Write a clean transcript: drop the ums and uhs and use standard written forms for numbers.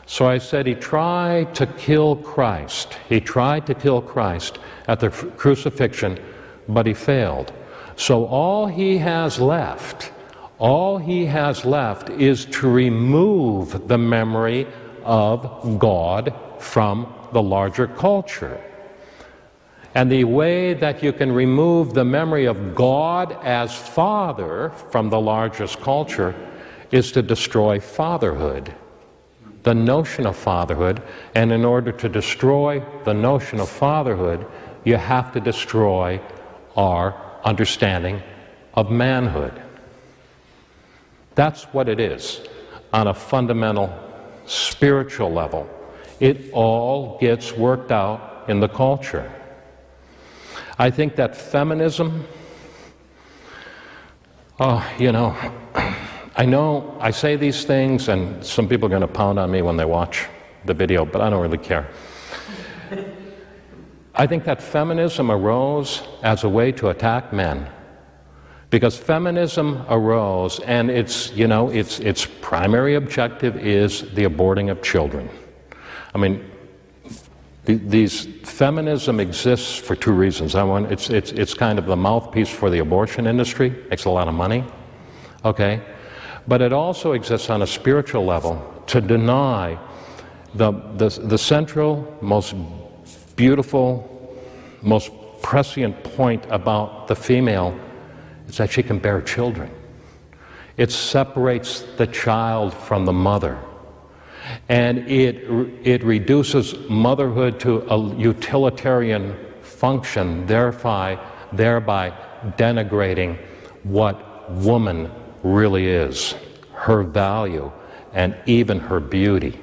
So I said he tried to kill Christ. He tried to kill Christ at the crucifixion, but he failed. So all he has left is to remove the memory of God from the larger culture. And the way that you can remove the memory of God as Father from the largest culture is to destroy fatherhood, the notion of fatherhood. And in order to destroy the notion of fatherhood, you have to destroy our understanding of manhood. That's what it is on a fundamental spiritual level. It all gets worked out in the culture. I think that feminism, I know I say these things and some people are going to pound on me when they watch the video, but I don't really care. I think that feminism arose as a way to attack men. Because feminism arose and its primary objective is the aborting of children. I mean, feminism exists for two reasons. It's kind of the mouthpiece for the abortion industry, makes a lot of money, okay? But it also exists on a spiritual level to deny the central, most beautiful, most prescient point about the female is that she can bear children. It separates the child from the mother. And it reduces motherhood to a utilitarian function, thereby denigrating what woman really is, her value, and even her beauty.